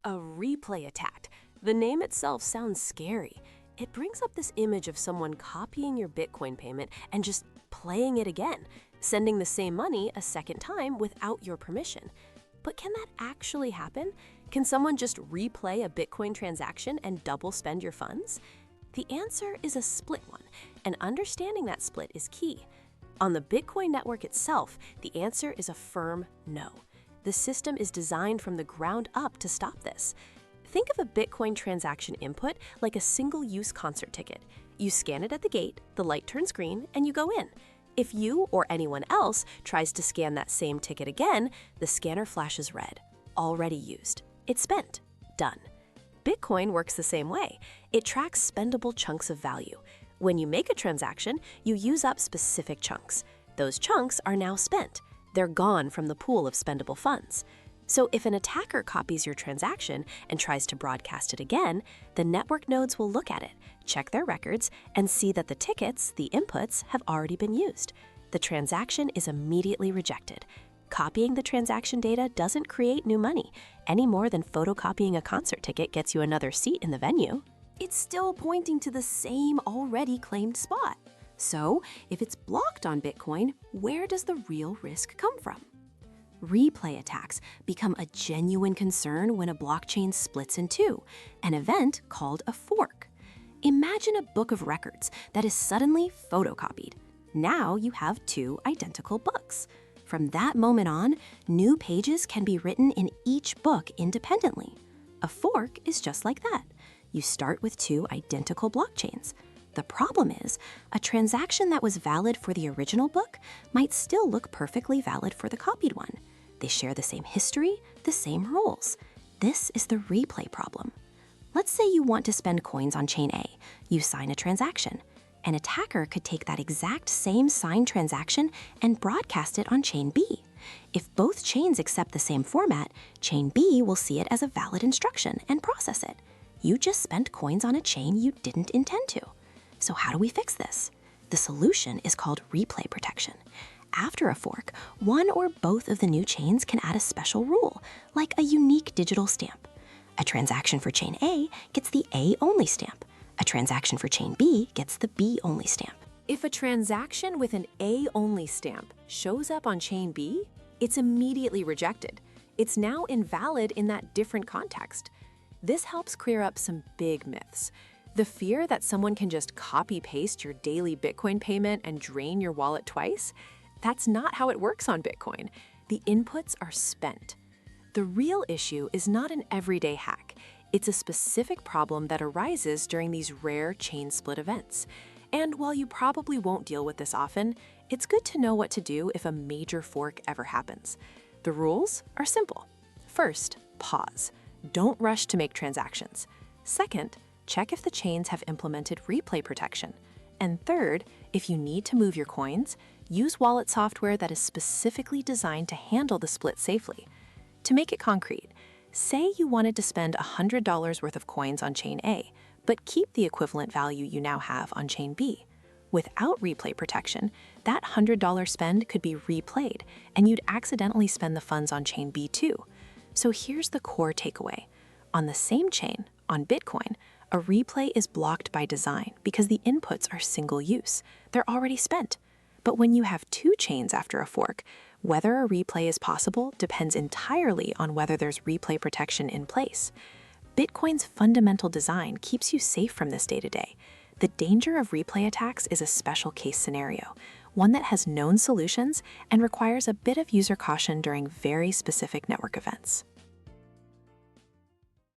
A replay attack. The name itself sounds scary. It brings up this image of someone copying your Bitcoin payment and just playing it again, sending the same money a second time without your permission. But can that actually happen? Can someone just replay a Bitcoin transaction and double spend your funds? The answer is a split one, and understanding that split is key. On the Bitcoin network itself, the answer is a firm no. The system is designed from the ground up to stop this. Think of a Bitcoin transaction input like a single-use concert ticket. You scan it at the gate, the light turns green, and you go in. If you or anyone else tries to scan that same ticket again, the scanner flashes red. Already used. It's spent. Done. Bitcoin works the same way. It tracks spendable chunks of value. When you make a transaction, you use up specific chunks. Those chunks are now spent. They're gone from the pool of spendable funds. So if an attacker copies your transaction and tries to broadcast it again, the network nodes will look at it, check their records, and see that the tickets, the inputs, have already been used. The transaction is immediately rejected. Copying the transaction data doesn't create new money, any more than photocopying a concert ticket gets you another seat in the venue. It's still pointing to the same already claimed spot. So, if it's blocked on Bitcoin, where does the real risk come from? Replay attacks become a genuine concern when a blockchain splits in two, an event called a fork. Imagine a book of records that is suddenly photocopied. Now you have two identical books. From that moment on, new pages can be written in each book independently. A fork is just like that. You start with two identical blockchains. The problem is, a transaction that was valid for the original book might still look perfectly valid for the copied one. They share the same history, the same rules. This is the replay problem. Let's say you want to spend coins on chain A. You sign a transaction. An attacker could take that exact same signed transaction and broadcast it on chain B. If both chains accept the same format, chain B will see it as a valid instruction and process it. You just spent coins on a chain you didn't intend to. So how do we fix this? The solution is called replay protection. After a fork, one or both of the new chains can add a special rule, like a unique digital stamp. A transaction for chain A gets the A-only stamp. A transaction for chain B gets the B-only stamp. If a transaction with an A-only stamp shows up on chain B, it's immediately rejected. It's now invalid in that different context. This helps clear up some big myths. The fear that someone can just copy-paste your daily Bitcoin payment and drain your wallet twice? That's not how it works on Bitcoin. The inputs are spent. The real issue is not an everyday hack. It's a specific problem that arises during these rare chain split events. And while you probably won't deal with this often, it's good to know what to do if a major fork ever happens. The rules are simple. First, pause. Don't rush to make transactions. Second, check if the chains have implemented replay protection. And third, if you need to move your coins, use wallet software that is specifically designed to handle the split safely. To make it concrete, say you wanted to spend $100 worth of coins on chain A, but keep the equivalent value you now have on chain B. Without replay protection, that $100 spend could be replayed, and you'd accidentally spend the funds on chain B too. So here's the core takeaway. On the same chain, on Bitcoin, a replay is blocked by design because the inputs are single use. They're already spent. But when you have two chains after a fork, whether a replay is possible depends entirely on whether there's replay protection in place. Bitcoin's fundamental design keeps you safe from this day-to-day. The danger of replay attacks is a special case scenario, one that has known solutions and requires a bit of user caution during very specific network events.